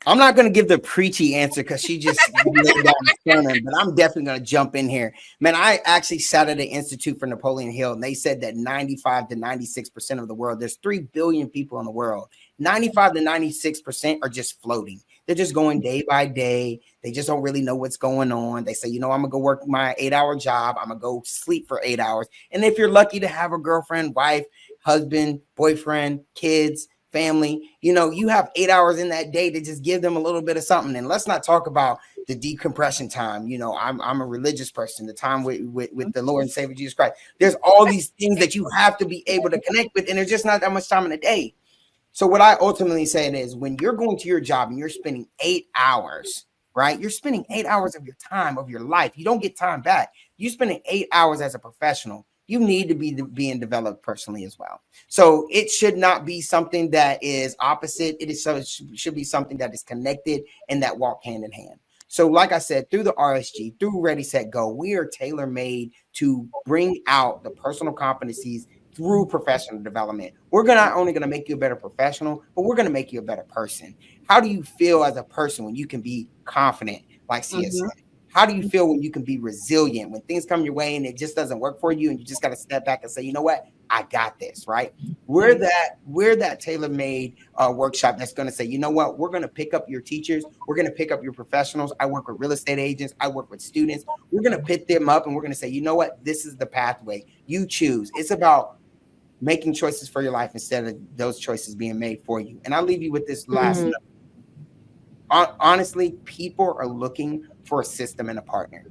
I'm not going to give the preachy answer because she just laid down the stone, but I'm definitely going to jump in here. Man, I actually sat at the Institute for Napoleon Hill, and they said that 95 to 96% of the world, there's 3 billion people in the world. 95 to 96% are just floating. They're just going day by day. They just don't really know what's going on. They say, I'm going to go work my 8-hour job. I'm going to go sleep for 8 hours. And if you're lucky to have a girlfriend, wife, husband, boyfriend, kids, family, you have 8 hours in that day to just give them a little bit of something. And let's not talk about the decompression time. I'm a religious person, the time with the Lord and Savior Jesus Christ. There's all these things that you have to be able to connect with, and there's just not that much time in a day. So what I ultimately say is, when you're going to your job and you're spending 8 hours, right? You're spending 8 hours of your time, of your life. You don't get time back. You're spending 8 hours as a professional. You need to be being developed personally as well. So it should not be something that is opposite. It should be something that is connected and that walk hand in hand. So like I said, through the RSG, through Ready, Set, Go, we are tailor-made to bring out the personal competencies through professional development. We're not only going to make you a better professional, but we're going to make you a better person. How do you feel as a person when you can be confident, like Sia said? How do you feel when you can be resilient when things come your way and it just doesn't work for you, and you just got to step back and say, you know what, I got this, right? We're that tailor-made workshop that's going to say, you know what, we're going to pick up your teachers, we're going to pick up your professionals. I work with real estate agents, I work with students. We're going to pick them up and we're going to say, you know what, this is the pathway. You choose. It's about making choices for your life instead of those choices being made for you. And I'll leave you with this last note. Honestly, people are looking for a system and a partner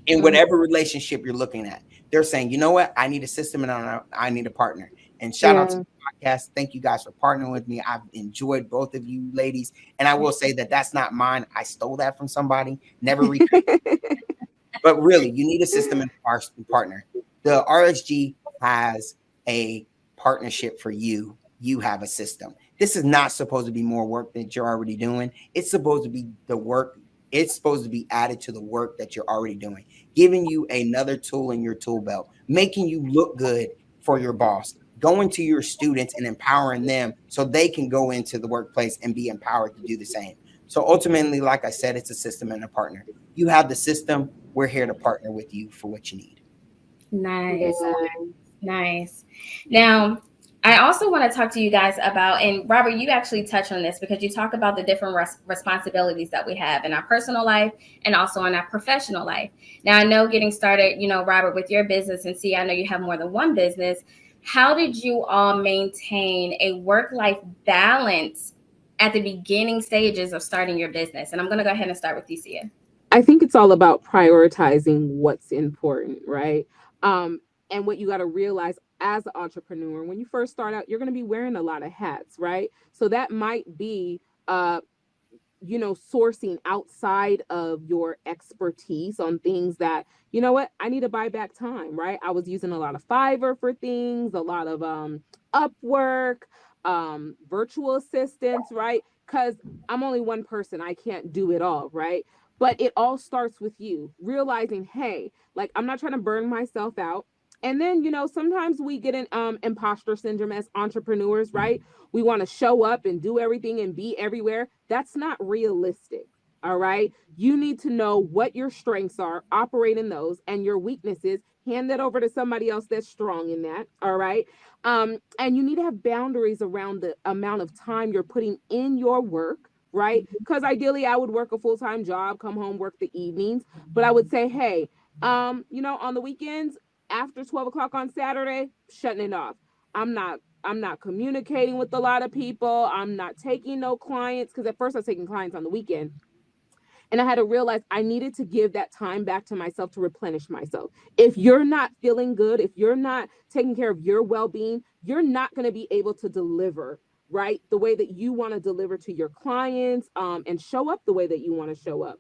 in whatever relationship you're looking at. They're saying, you know what, I need a system and I need a partner. And shout out to the podcast. Thank you guys for partnering with me. I've enjoyed both of you ladies. And I will say that that's not mine. I stole that from somebody. Never recreated. But really, you need a system and a partner. The RSG has a partnership for you. You have a system. This is not supposed to be more work that you're already doing. It's supposed to be the work. It's supposed to be added to the work that you're already doing, giving you another tool in your tool belt, making you look good for your boss, going to your students and empowering them so they can go into the workplace and be empowered to do the same. So ultimately, like I said, it's a system and a partner. You have the system. We're here to partner with you for what you need. Nice. Nice. Now, I also want to talk to you guys about, and Robert, you actually touch on this because you talk about the different responsibilities that we have in our personal life and also in our professional life. Now, I know getting started, Robert, with your business, and see, I know you have more than one business. How did you all maintain a work-life balance at the beginning stages of starting your business? And I'm going to go ahead and start with you, Sia. I think it's all about prioritizing what's important, right? And what you got to realize as an entrepreneur, when you first start out, you're going to be wearing a lot of hats, right? So that might be, sourcing outside of your expertise on things that, I need to buy back time, right? I was using a lot of Fiverr for things, a lot of Upwork, virtual assistants, right? Because I'm only one person, I can't do it all, right? But it all starts with you realizing, hey, like, I'm not trying to burn myself out. And then, sometimes we get an imposter syndrome as entrepreneurs, right? We want to show up and do everything and be everywhere. That's not realistic. All right. You need to know what your strengths are, operate in those, and your weaknesses, hand that over to somebody else that's strong in that. All right. And you need to have boundaries around the amount of time you're putting in your work, right? Because ideally I would work a full-time job, come home, work the evenings. But I would say, hey, on the weekends, after 12 o'clock on Saturday, shutting it off. I'm not communicating with a lot of people. I'm not taking no clients, because at first I was taking clients on the weekend. And I had to realize I needed to give that time back to myself to replenish myself. If you're not feeling good, if you're not taking care of your well-being, you're not going to be able to deliver, right, the way that you want to deliver to your clients, and show up the way that you want to show up.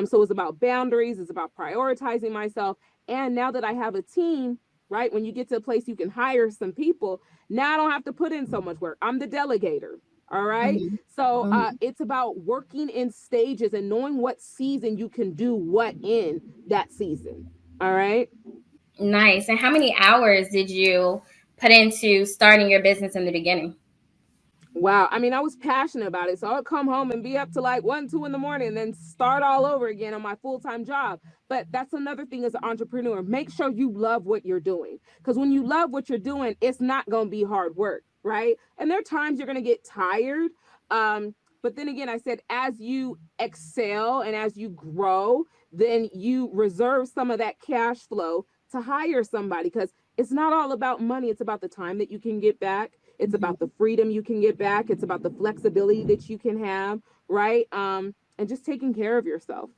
So it's about boundaries. It's about prioritizing myself. And now that I have a team, right, when you get to a place you can hire some people, now I don't have to put in so much work. I'm the delegator. All right. So it's about working in stages and knowing what season you can do what in that season. All right. Nice. And how many hours did you put into starting your business in the beginning? Wow. I mean, I was passionate about it. So I would come home and be up to like 1, 2 in the morning and then start all over again on my full-time job. But that's another thing as an entrepreneur. Make sure you love what you're doing. Because when you love what you're doing, it's not going to be hard work, right? And there are times you're going to get tired. But then again, I said, as you excel and as you grow, then you reserve some of that cash flow to hire somebody, because it's not all about money. It's about the time that you can get back. It's about the freedom you can get back. It's about the flexibility that you can have, right? And just taking care of yourself.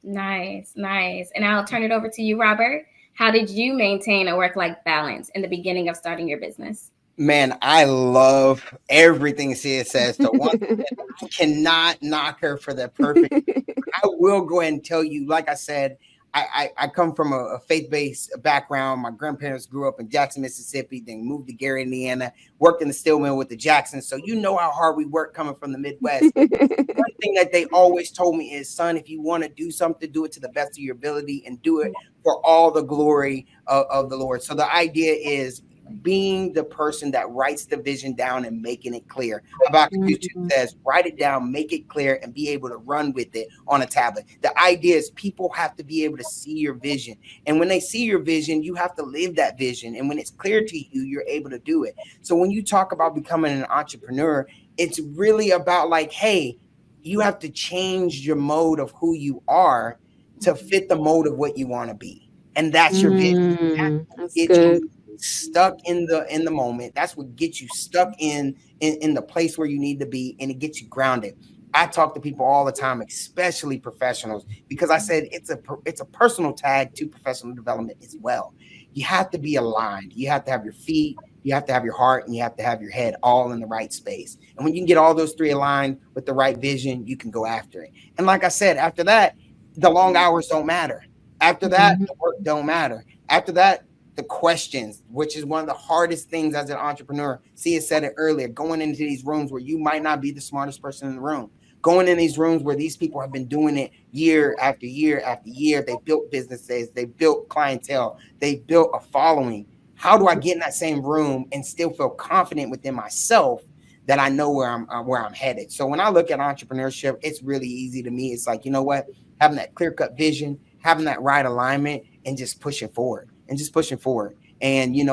Nice, nice. And I'll turn it over to you, Robert. How did you maintain a work-life balance in the beginning of starting your business? Man, I love everything Sia says. So once again, I cannot knock her for the perfect. I will go ahead and tell you, like I said, I come from a faith-based background. My grandparents grew up in Jackson, Mississippi, then moved to Gary, Indiana, worked in the steel mill with the Jacksons. So you know how hard we work coming from the Midwest. One thing that they always told me is, son, if you want to do something, do it to the best of your ability and do it for all the glory of the Lord. So the idea is being the person that writes the vision down and making it clear. Habakkuk 2 says, write it down, make it clear, and be able to run with it on a tablet. The idea is people have to be able to see your vision. And when they see your vision, you have to live that vision. And when it's clear to you, you're able to do it. So when you talk about becoming an entrepreneur, it's really about like, hey, you have to change your mode of who you are to fit the mode of what you want to be. And that's your vision. That's Get good. you stuck in the moment. That's what gets you stuck in the place where you need to be, and it gets you grounded. I talk to people all the time, especially professionals, because I said it's a personal tag to professional development as well. You have to be aligned. You have to have your feet, you have to have your heart, and you have to have your head all in the right space. And when you can get all those three aligned with the right vision, you can go after it. And like I said, after that, the long hours don't matter. After that, the work don't matter. After that, the questions, which is one of the hardest things as an entrepreneur. Sia said it earlier, going into these rooms where you might not be the smartest person in the room, going in these rooms where these people have been doing it year after year after year. They built businesses, they built clientele, they built a following. How do I get in that same room and still feel confident within myself that I know where I'm headed? So when I look at entrepreneurship, it's really easy to me. It's like, you know what, having that clear-cut vision, having that right alignment, and just pushing forward. And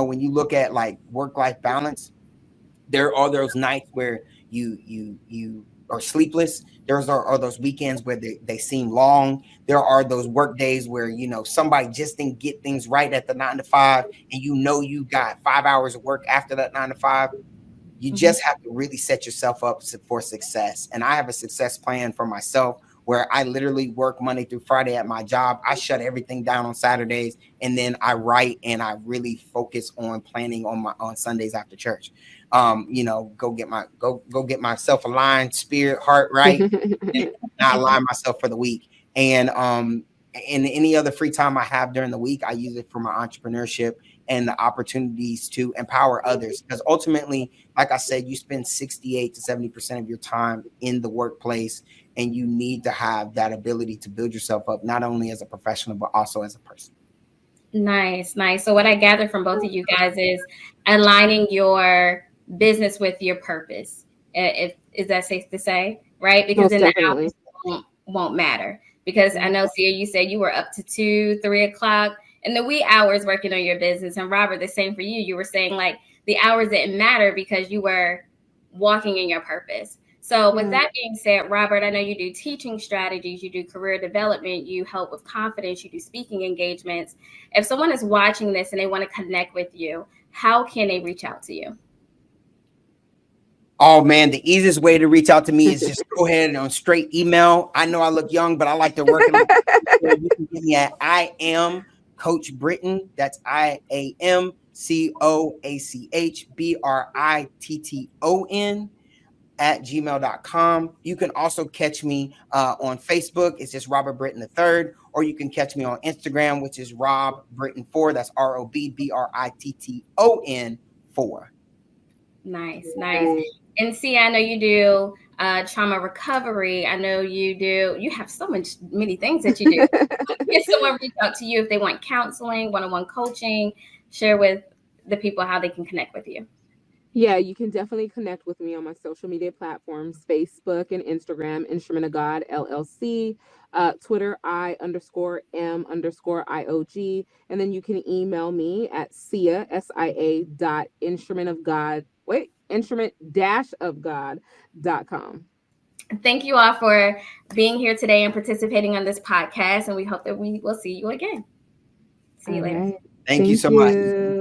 when you look at like work-life balance, there are those nights where you are sleepless. There's are those weekends where they seem long. There are those work days where somebody just didn't get things right at the 9 to 5, and you got 5 hours of work after that 9 to 5. You just have to really set yourself up for success. And I have a success plan for myself where I literally work Monday through Friday at my job. I shut everything down on Saturdays, and then I write and I really focus on planning on Sundays after church. Go get myself aligned, spirit, heart right, and I align myself for the week. And any other free time I have during the week, I use it for my entrepreneurship and the opportunities to empower others. Because ultimately, like I said, you spend 68 to 70% of your time in the workplace, and you need to have that ability to build yourself up, not only as a professional, but also as a person. Nice, nice. So what I gather from both of you guys is aligning your business with your purpose. Is that safe to say, right? Because then the hours won't matter. Because I know, Sia, you said you were up to 2, 3 o'clock in the wee hours working on your business. And Robert, the same for you. You were saying like the hours didn't matter because you were walking in your purpose. So with that being said, Robert, I know you do teaching strategies, you do career development, you help with confidence, you do speaking engagements. If someone is watching this and they want to connect with you, how can they reach out to you? Oh man, the easiest way to reach out to me is just go ahead and on straight email. I know I look young, but I like to work. You can get me at I am Coach Britton. That's IAM COACH BRITTON You can also catch me on Facebook. It's just Robert Britton III, or you can catch me on Instagram, which is Rob Britton 4. That's ROBBRITTON 4. Nice, nice. And see, I know you do trauma recovery. I know you have so many things that you do. If someone reach out to you if they want counseling, one-on-one coaching, share with the people how they can connect with you. Yeah, you can definitely connect with me on my social media platforms, Facebook and Instagram, Instrument of God LLC, Twitter, I_M_IOG. And then you can email me at Sia, SIA dot instrument of God, instrument dash of God.com. Thank you all for being here today and participating on this podcast. And we hope that we will see you again. See you All later. right. Thank you so much. You.